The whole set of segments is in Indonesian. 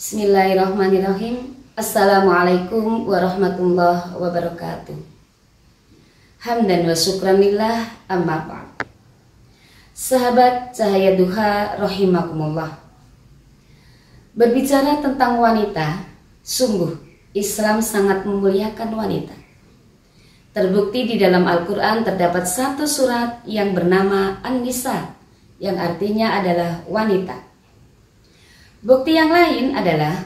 Bismillahirrahmanirrahim. Assalamualaikum warahmatullahi wabarakatuh. Hamdan wa syukranillah, amma ba'd. Sahabat Cahaya Duha rahimakumullah. Berbicara tentang wanita, sungguh Islam sangat memuliakan wanita. Terbukti di dalam Al-Quran terdapat satu surat yang bernama An-Nisa, yang artinya adalah wanita. Bukti yang lain adalah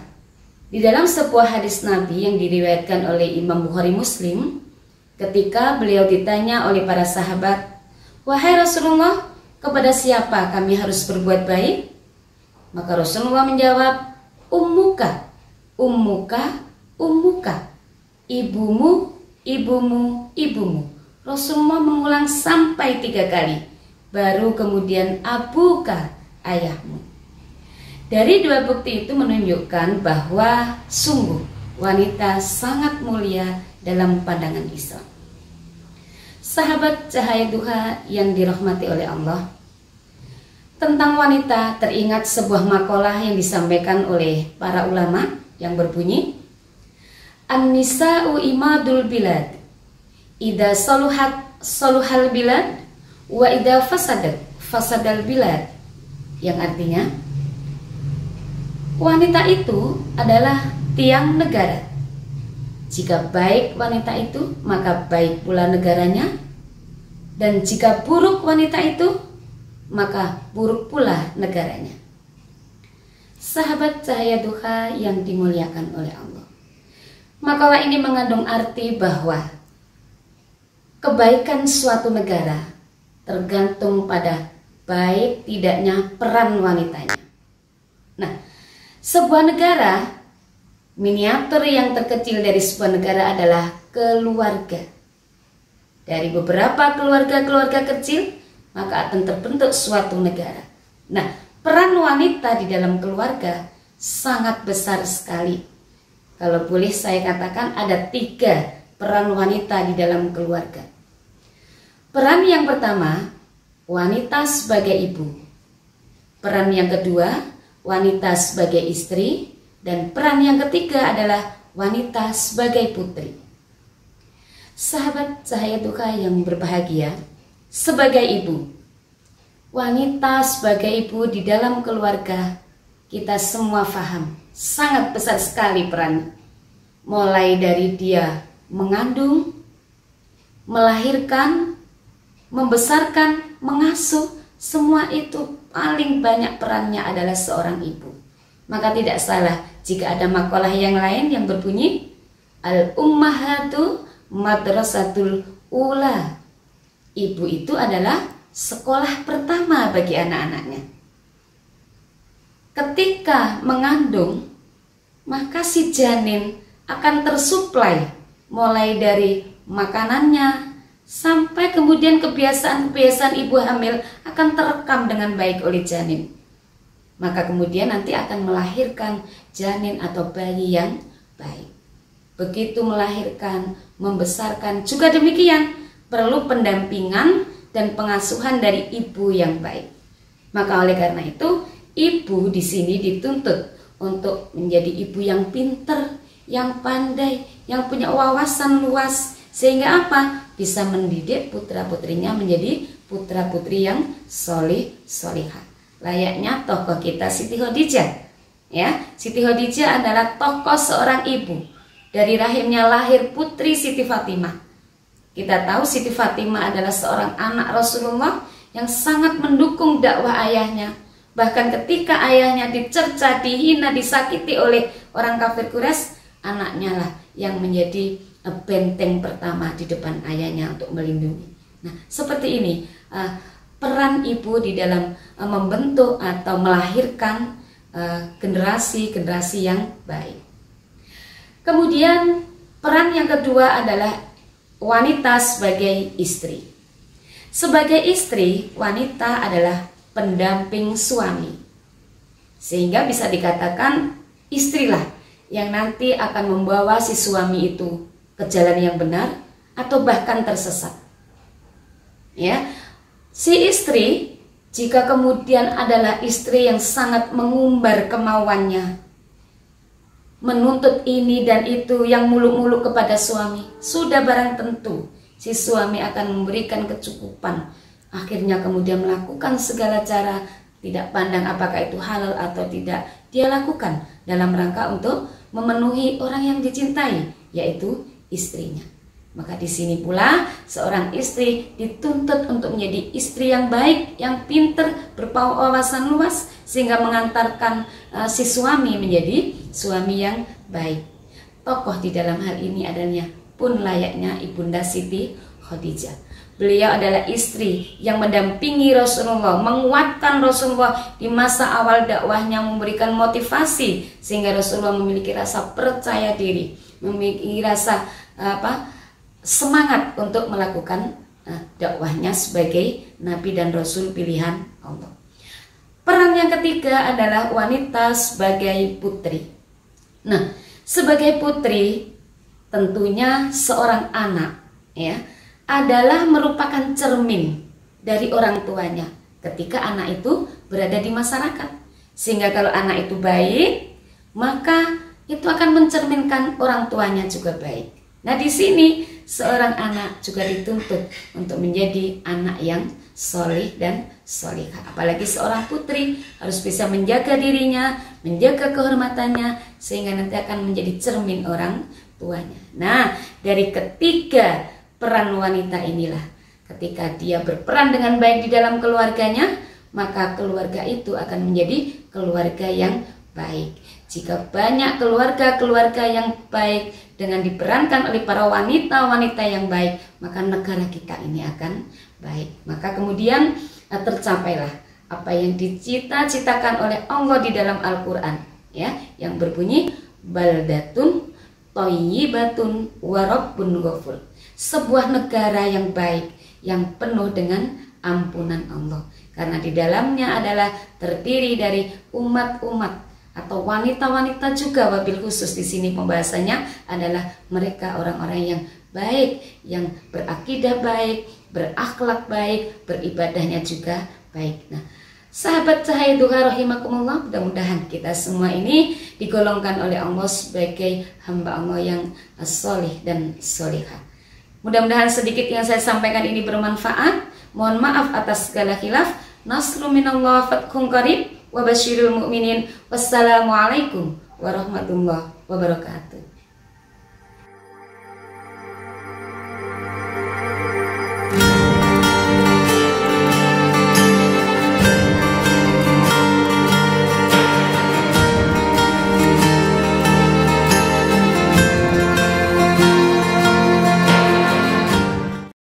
di dalam sebuah hadis Nabi yang diriwayatkan oleh Imam Bukhari Muslim, ketika beliau ditanya oleh para sahabat, "Wahai Rasulullah, kepada siapa kami harus berbuat baik?" Maka Rasulullah menjawab, "Ummuka, ummuka, ummuka." Ibumu, ibumu, ibumu. Rasulullah mengulang sampai 3 kali. Baru kemudian abuka, ayahmu. Dari 2 bukti itu menunjukkan bahwa sungguh wanita sangat mulia dalam pandangan Islam. Sahabat Cahaya Duha yang dirahmati oleh Allah, tentang wanita teringat sebuah makalah yang disampaikan oleh para ulama yang berbunyi, "An-nisa'u imadul bilad, idza saluhat saluhal bilad, wa idza fasadat fasadal bilad." Yang artinya, wanita itu adalah tiang negara. Jika baik wanita itu, maka baik pula negaranya. Dan jika buruk wanita itu, maka buruk pula negaranya. Sahabat Cahaya Duha yang dimuliakan oleh Allah, makalah ini mengandung arti bahwa kebaikan suatu negara tergantung pada baik tidaknya peran wanitanya. Nah, sebuah negara, miniatur yang terkecil dari sebuah negara adalah keluarga. Dari beberapa keluarga-keluarga kecil, maka akan terbentuk suatu negara. Nah, peran wanita di dalam keluarga sangat besar sekali. Kalau boleh saya katakan ada 3 peran wanita di dalam keluarga. Peran yang pertama, wanita sebagai ibu. Peran yang kedua, wanita sebagai istri, dan peran yang ketiga adalah wanita sebagai putri. Sahabat Cahaya Duha yang berbahagia, sebagai ibu, wanita sebagai ibu di dalam keluarga, kita semua paham sangat besar sekali perannya. Mulai dari dia mengandung, melahirkan, membesarkan, mengasuh, semua itu paling banyak perannya adalah seorang ibu. Maka tidak salah jika ada makalah yang lain yang berbunyi, "Al-ummahatu madrasatul ula." Ibu itu adalah sekolah pertama bagi anak-anaknya. Ketika mengandung, maka si janin akan tersuplai mulai dari makanannya, sampai kemudian kebiasaan-kebiasaan ibu hamil akan terekam dengan baik oleh janin. Maka kemudian nanti akan melahirkan janin atau bayi yang baik. Begitu melahirkan, membesarkan, juga demikian perlu pendampingan dan pengasuhan dari ibu yang baik. Maka oleh karena itu, ibu di sini dituntut untuk menjadi ibu yang pinter, yang pandai, yang punya wawasan luas, sehingga apa? Bisa mendidik putra-putrinya menjadi putra-putri yang solih solihah. Layaknya tokoh kita Siti Khadijah. Ya, Siti Khadijah adalah tokoh seorang ibu. Dari rahimnya lahir putri Siti Fatimah. Kita tahu Siti Fatimah adalah seorang anak Rasulullah yang sangat mendukung dakwah ayahnya. Bahkan ketika ayahnya dicerca, dihina, disakiti oleh orang kafir Quraisy, anaknya lah yang menjadi benteng pertama di depan ayahnya untuk melindungi. Nah, seperti ini peran ibu di dalam membentuk atau melahirkan generasi-generasi yang baik. Kemudian peran yang kedua adalah wanita sebagai istri. Sebagai istri, wanita adalah pendamping suami. Sehingga bisa dikatakan istrilah yang nanti akan membawa si suami itu ke jalan yang benar atau bahkan tersesat. Ya, si istri jika kemudian adalah istri yang sangat mengumbar kemauannya, menuntut ini dan itu yang muluk-muluk kepada suami, sudah barang tentu si suami akan memberikan kecukupan. Akhirnya kemudian melakukan segala cara, tidak pandang apakah itu halal atau tidak, dia lakukan dalam rangka untuk memenuhi orang yang dicintai, yaitu istrinya. Maka di sini pula seorang istri dituntut untuk menjadi istri yang baik, yang pinter, berwawasan luas, sehingga mengantarkan si suami menjadi suami yang baik. Tokoh di dalam hal ini adanya pun layaknya Ibunda Siti Khadijah. Beliau adalah istri yang mendampingi Rasulullah, menguatkan Rasulullah di masa awal dakwahnya, memberikan motivasi sehingga Rasulullah memiliki rasa percaya diri, memiliki rasa semangat untuk melakukan dakwahnya sebagai Nabi dan Rasul pilihan Allah. Peran yang ketiga adalah wanita sebagai putri. Nah, sebagai putri tentunya seorang anak ya adalah merupakan cermin dari orang tuanya ketika anak itu berada di masyarakat. Sehingga kalau anak itu baik, maka itu akan mencerminkan orang tuanya juga baik. Nah, di sini seorang anak juga dituntut untuk menjadi anak yang solih dan solihah. Apalagi seorang putri harus bisa menjaga dirinya, menjaga kehormatannya, sehingga nanti akan menjadi cermin orang tuanya. Nah, dari ketiga peran wanita inilah, ketika dia berperan dengan baik di dalam keluarganya, maka keluarga itu akan menjadi keluarga yang baik. Jika banyak keluarga-keluarga yang baik dengan diperankan oleh para wanita-wanita yang baik, maka negara kita ini akan baik. Maka kemudian tercapailah apa yang dicita-citakan oleh Allah di dalam Al-Quran, ya, yang berbunyi baldatun thayyibatun wa rabbun ghafur. Sebuah negara yang baik, yang penuh dengan ampunan Allah. Karena di dalamnya adalah terdiri dari umat-umat atau wanita-wanita juga, wabil khusus di sini pembahasannya adalah mereka orang-orang yang baik, yang berakidah baik, berakhlak baik, beribadahnya juga baik. Nah, sahabat cahaya duha rahimakumullah, mudah-mudahan kita semua ini digolongkan oleh Allah sebagai hamba Allah yang solih dan solihah. Mudah-mudahan sedikit yang saya sampaikan ini bermanfaat. Mohon maaf atas segala khilaf. Nasru minallah fathun qarib wa basyirul mu'minin. Wassalamualaikum warahmatullahi wabarakatuh.